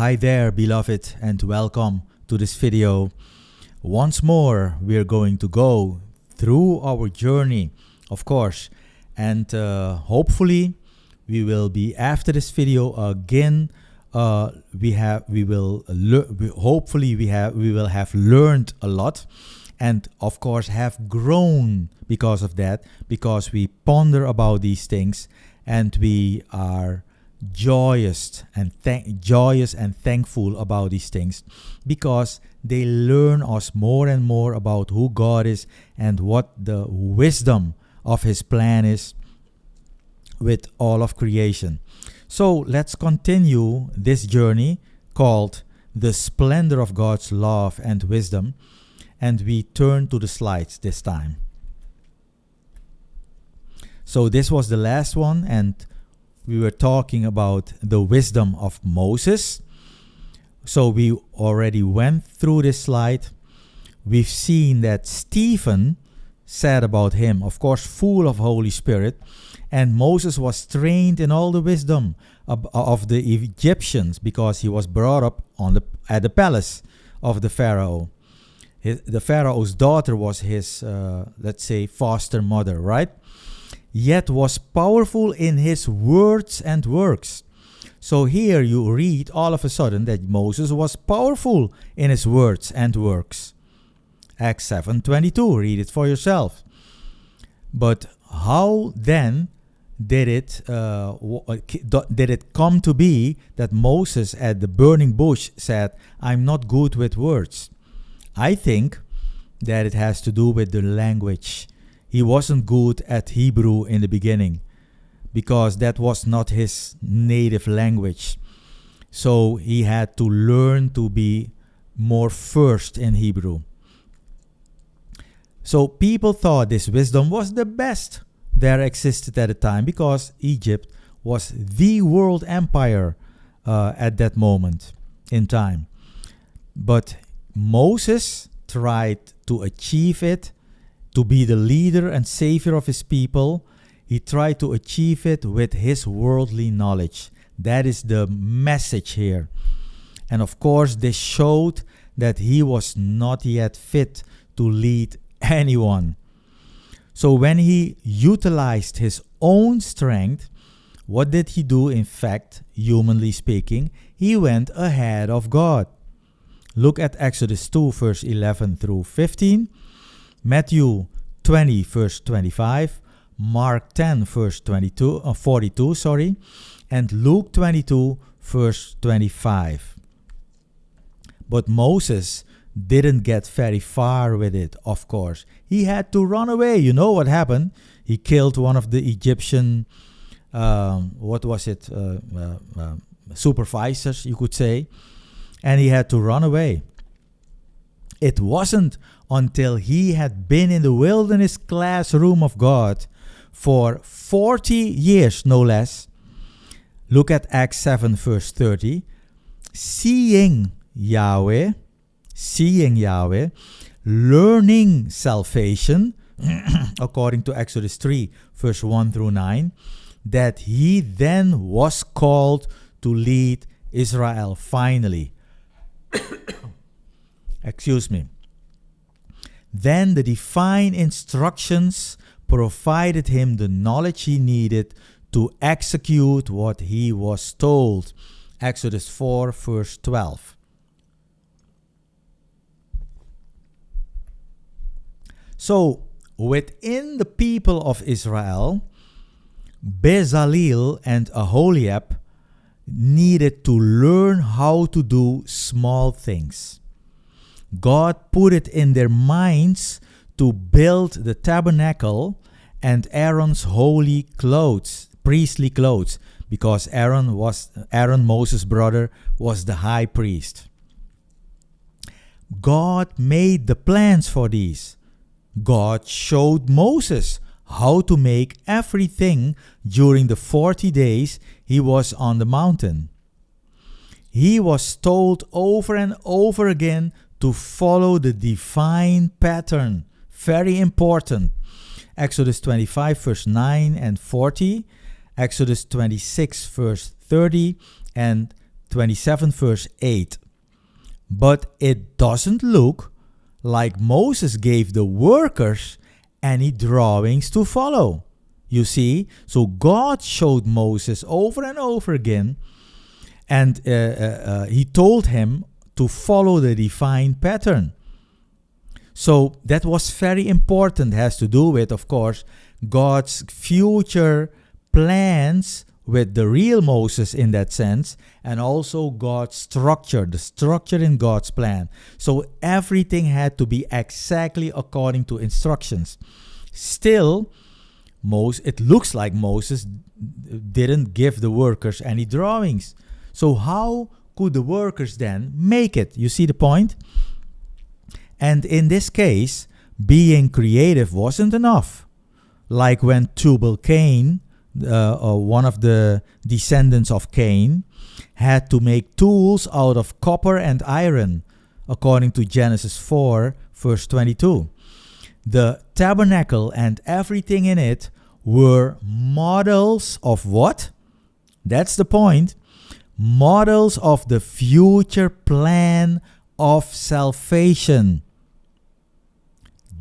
Hi there, beloved, and welcome to this video. Once more, we're going to go through our journey, of course, and hopefully we will be after this video again. We will have learned a lot, and of course have grown because of that, because we ponder about these things, and we are joyous and thankful about these things, because they learn us more and more about who God is and what the wisdom of His plan is with all of creation. So let's continue this journey called The Splendor of God's Love and Wisdom, and we turn to the slides this time. So this was the last one, and we were talking about the wisdom of Moses. So we already went through this slide. We've seen that Stephen said about him, of course, full of Holy Spirit, and Moses was trained in all the wisdom of the Egyptians, because he was brought up at the palace of the Pharaoh. The Pharaoh's daughter was his, let's say, foster mother, right? Yet was powerful in his words and works. So here you read all of a sudden that Moses was powerful in his words and works. Acts 7:22, read it for yourself. But how then did it come to be that Moses at the burning bush said, "I'm not good with words"? I think that it has to do with the language. He wasn't good at Hebrew in the beginning, because that was not his native language. So he had to learn to be more versed in Hebrew. So people thought this wisdom was the best there existed at the time, because Egypt was the world empire at that moment in time. But Moses tried to achieve it, to be the leader and savior of his people. He tried to achieve it with his worldly knowledge. That is the message here. And of course, this showed that he was not yet fit to lead anyone. So when he utilized his own strength, what did he do? In fact, humanly speaking, he went ahead of God. Look at Exodus 2, verse 11 through 15. Matthew 20, verse 25, Mark 10, verse 42, and Luke 22, verse 25. But Moses didn't get very far with it, of course. He had to run away. You know what happened? He killed one of the Egyptian, supervisors, you could say, and he had to run away. It wasn't until he had been in the wilderness classroom of God for 40 years, no less. Look at Acts 7, verse 30. Seeing Yahweh, learning salvation, according to Exodus 3, verse 1 through 9, that he then was called to lead Israel finally. Excuse me. Then the divine instructions provided him the knowledge he needed to execute what he was told. Exodus 4, verse 12. So, within the people of Israel, Bezalel and Aholiab needed to learn how to do small things. God put it in their minds to build the tabernacle and Aaron's holy clothes, priestly clothes, because Aaron, Moses' brother, was the high priest. God made the plans for these. God showed Moses how to make everything during the 40 days he was on the mountain. He was told over and over again to follow the divine pattern. Very important. Exodus 25, verse 9 and 40, Exodus 26, verse 30, and 27 verse 8. But it doesn't look like Moses gave the workers any drawings to follow. You see, so God showed Moses over and over again, and he told him to follow the divine pattern. So that was very important. Has to do with, of course, God's future plans with the real Moses in that sense, and also God's structure, the structure in God's plan. So everything had to be exactly according to instructions. Still, it looks like Moses didn't give the workers any drawings. So how could the workers then make it? You see the point? And in this case, being creative wasn't enough. Like when Tubal-Cain, one of the descendants of Cain, had to make tools out of copper and iron, according to Genesis 4, verse 22. The tabernacle and everything in it were models of what? That's the point. Models of the future plan of salvation.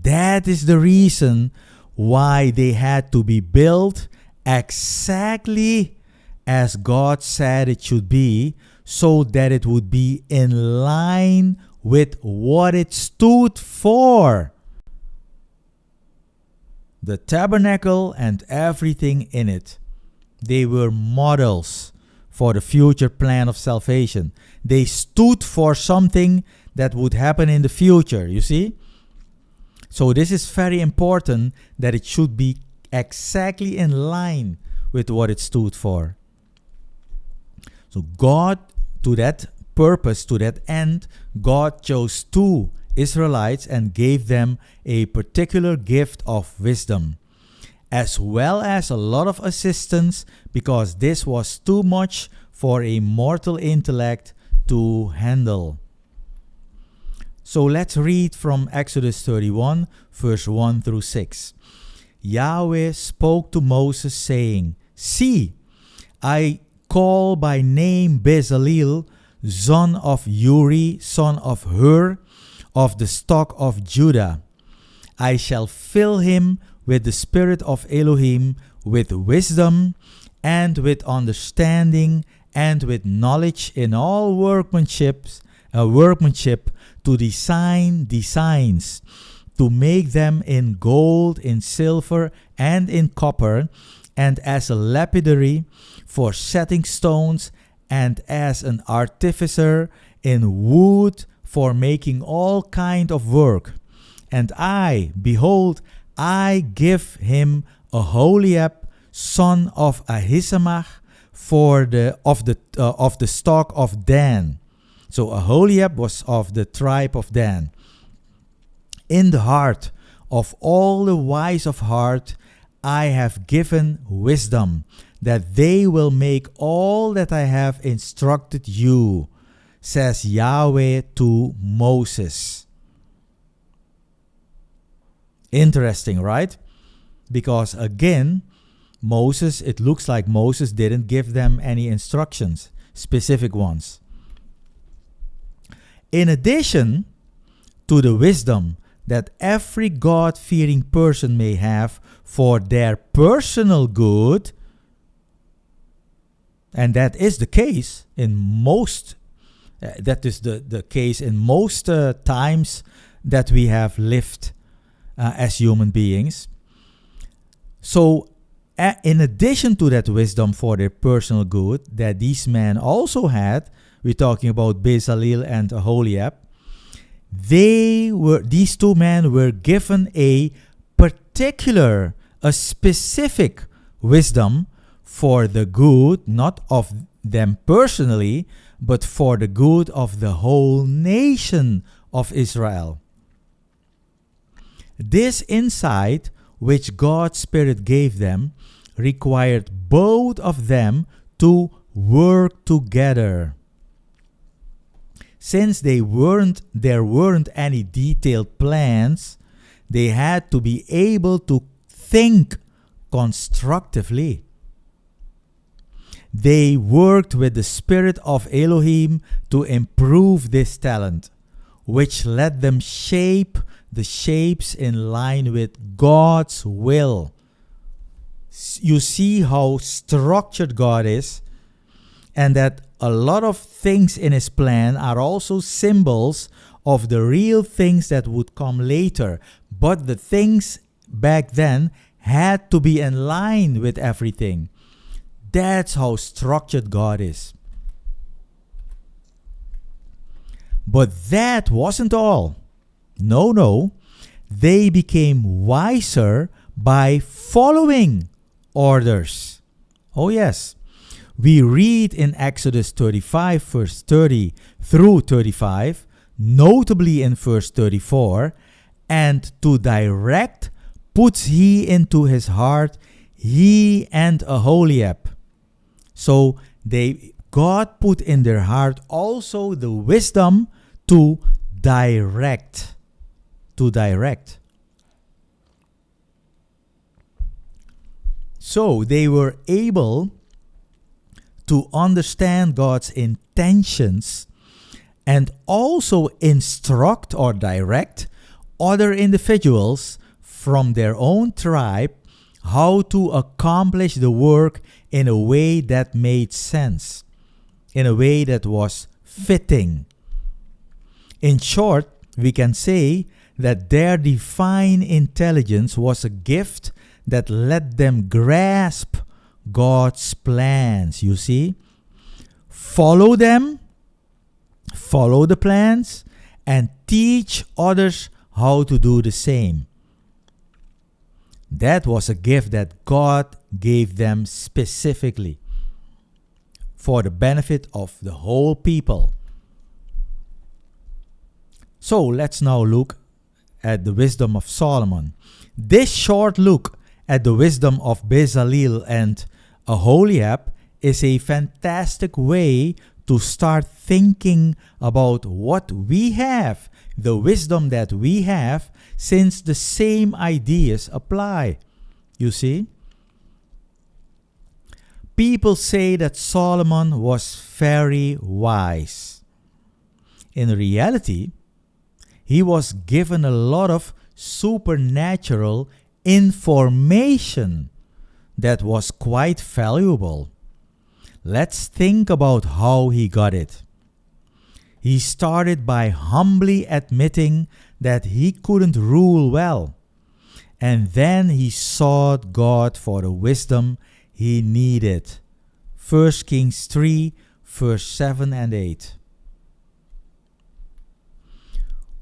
That is the reason why they had to be built exactly as God said it should be, so that it would be in line with what it stood for. The tabernacle and everything in it. They were models for the future plan of salvation. They stood for something that would happen in the future, you see? So this is very important, that it should be exactly in line with what it stood for. So God, to that purpose, to that end, God chose 2 Israelites and gave them a particular gift of wisdom, as well as a lot of assistance, because this was too much for a mortal intellect to handle. So let's read from Exodus 31, verse 1 through 6. Yahweh spoke to Moses, saying, See, I call by name Bezalel, son of Uri, son of Hur, of the stock of Judah. I shall fill him with the spirit of Elohim, with wisdom, and with understanding, and with knowledge in all workmanship, to design designs, to make them in gold, in silver, and in copper, and as a lapidary for setting stones, and as an artificer in wood for making all kind of work. And I, behold, I give him Aholiab, son of Ahisamach, of the stock of Dan. So Aholiab was of the tribe of Dan. In the heart of all the wise of heart, I have given wisdom, that they will make all that I have instructed you, says Yahweh to Moses. Interesting, right? Because again, it looks like Moses didn't give them any instructions, specific ones. In addition to the wisdom that every God-fearing person may have for their personal good, and that is the case in most, times that we have lived as human beings. So, in addition to that wisdom for their personal good that these men also had, we're talking about Bezalel and Aholiab, these 2 men were given a specific wisdom for the good, not of them personally, but for the good of the whole nation of Israel. This insight which God's Spirit gave them required both of them to work together. Since there weren't any detailed plans, they had to be able to think constructively. They worked with the spirit of Elohim to improve this talent, which let them shape the shapes in line with God's will. You see how structured God is, and that a lot of things in his plan are also symbols of the real things that would come later. But the things back then had to be in line with everything. That's how structured God is. But that wasn't all. No. They became wiser by following orders. Oh yes. We read in Exodus 35 verse 30 through 35, notably in verse 34, and to direct puts he into his heart he and Aholiab. So God put in their heart also the wisdom to direct. So they were able to understand God's intentions and also instruct or direct other individuals from their own tribe how to accomplish the work in a way that made sense, in a way that was fitting. In short, we can say that their divine intelligence was a gift that let them grasp God's plans, you see. Follow them, follow the plans, and teach others how to do the same. That was a gift that God gave them specifically for the benefit of the whole people. So let's now look at the wisdom of Solomon. This short look at the wisdom of Bezalel and Aholiab is a fantastic way to start thinking about what we have, the wisdom that we have, since the same ideas apply. You see? People say that Solomon was very wise. In reality, he was given a lot of supernatural information that was quite valuable. Let's think about how he got it. He started by humbly admitting that he couldn't rule well, and then he sought God for the wisdom he needed. 1 Kings 3, verse 7 and 8.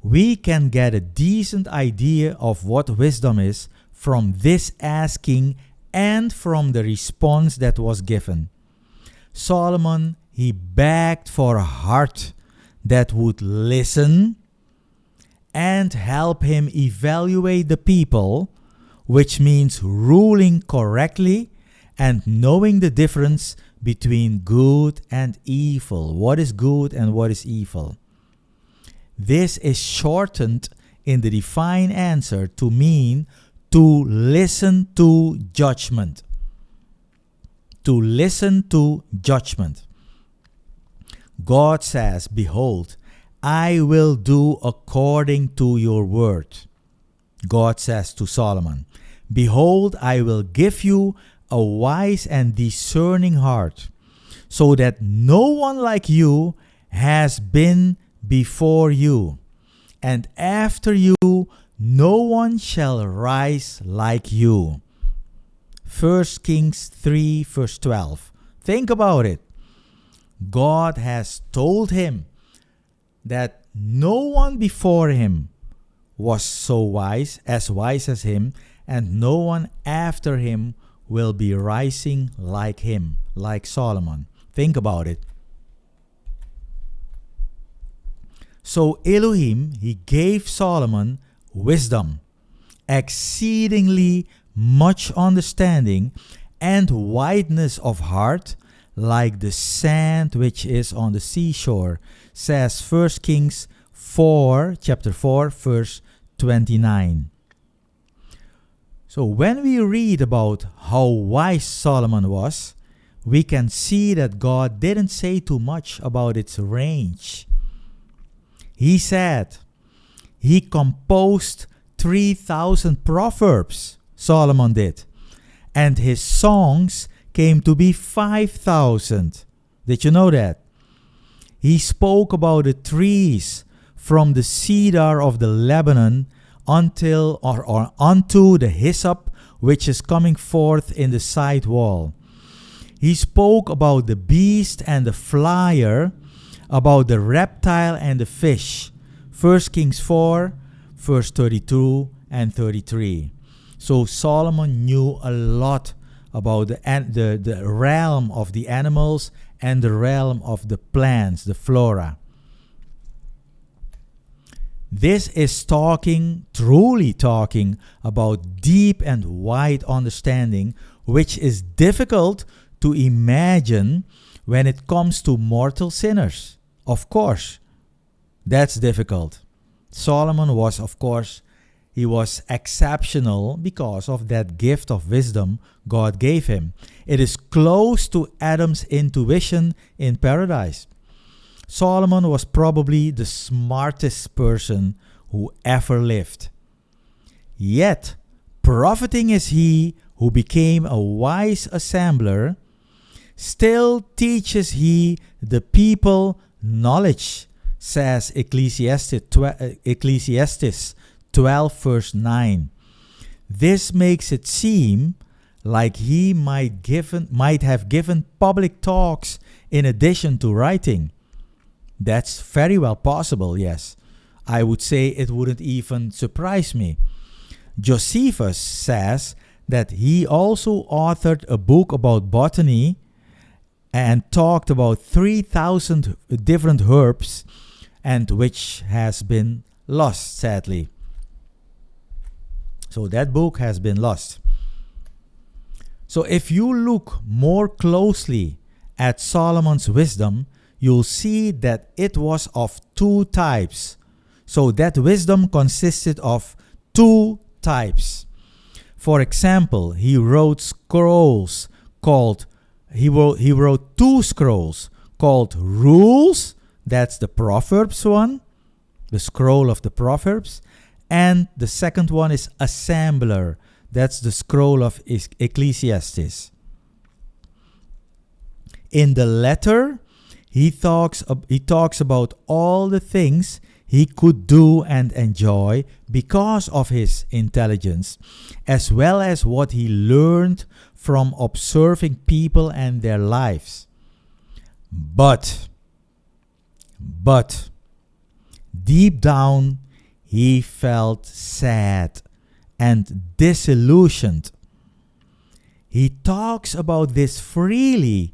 We can get a decent idea of what wisdom is from this asking and from the response that was given. Solomon, he begged for a heart that would listen and help him evaluate the people, which means ruling correctly and knowing the difference between good and evil. What is good and what is evil? This is shortened in the divine answer to mean to listen to judgment. To listen to judgment. God says, "Behold, I will do according to your word." God says to Solomon, "Behold, I will give you a wise and discerning heart, so that no one like you has been before you, and after you no one shall rise like you." 1 Kings 3 verse 12. Think about it. God has told him that no one before him was so wise as him, and no one after him will be rising like him, like Solomon. Think about it. So Elohim, he gave Solomon wisdom, exceedingly much understanding, and wideness of heart, like the sand which is on the seashore, says 1 Kings 4, chapter 4, verse 29. So when we read about how wise Solomon was, we can see that God didn't say too much about its range. He said he composed 3,000 proverbs, Solomon did, and his songs came to be 5,000. Did you know that? He spoke about the trees from the cedar of the Lebanon until or unto the hyssop which is coming forth in the side wall. He spoke about the beast and the flyer, about the reptile and the fish. 1 Kings 4, verse 32 and 33. So Solomon knew a lot about the realm of the animals and the realm of the plants, the flora. This is truly talking about deep and wide understanding, which is difficult to imagine when it comes to mortal sinners. Of course, that's difficult. Solomon was, of course, he was exceptional because of that gift of wisdom God gave him. It is close to Adam's intuition in paradise. Solomon was probably the smartest person who ever lived. Yet, profiting is he who became a wise assembler, still teaches he the people knowledge, says Ecclesiastes 12 verse 9. This makes it seem like he might have given public talks in addition to writing. That's very well possible, yes. I would say it wouldn't even surprise me. Josephus says that he also authored a book about botany and talked about 3,000 different herbs, and which has been lost, sadly. So that book has been lost. So if you look more closely at Solomon's wisdom, you'll see that it was of two types. So that wisdom consisted of two types. For example, he wrote two scrolls called rules. That's the Proverbs one, the scroll of the Proverbs. And the second one is assembler. That's the scroll of Ecclesiastes. In the letter, he talks about all the things he could do and enjoy because of his intelligence, as well as what he learned from observing people and their lives. But, deep down, he felt sad and disillusioned. He talks about this freely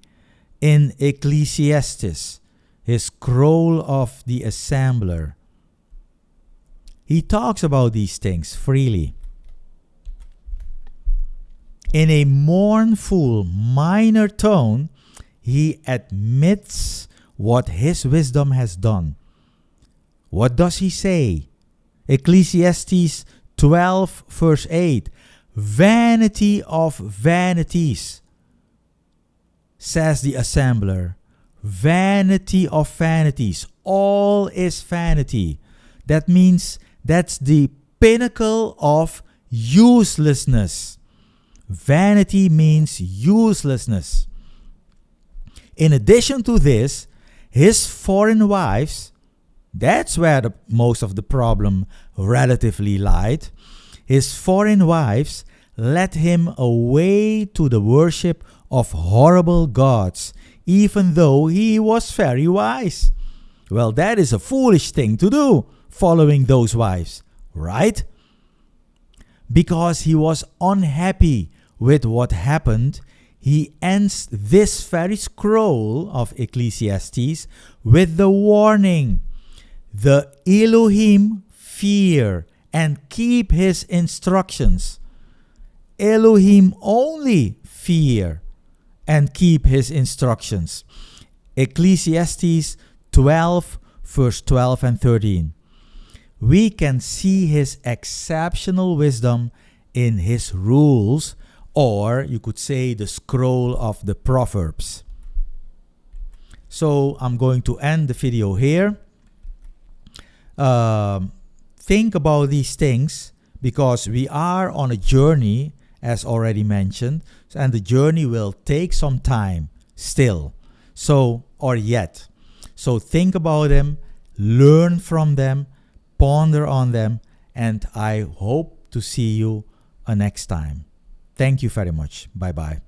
in Ecclesiastes, his scroll of the assembler. He talks about these things freely. In a mournful, minor tone, he admits what his wisdom has done. What does he say? Ecclesiastes 12 verse 8. Vanity of vanities, says the assembler. Vanity of vanities. All is vanity. That means that's the pinnacle of uselessness. Vanity means uselessness. In addition to this, his foreign wives, that's where most of the problem relatively lied. His foreign wives led him away to the worship of horrible gods, even though he was very wise. Well, that is a foolish thing to do, following those wives, right? Because he was unhappy with what happened, he ends this very scroll of Ecclesiastes with the warning: the Elohim fear and keep his instructions. Elohim only fear and keep his instructions. Ecclesiastes 12 verse 12 and 13. We can see his exceptional wisdom in his rules or you could say the scroll of the Proverbs. So I'm going to end the video here. Think about these things, because we are on a journey, as already mentioned, and the journey will take some time still. So think about them, learn from them, ponder on them, and I hope to see you next time. Thank you very much. Bye bye.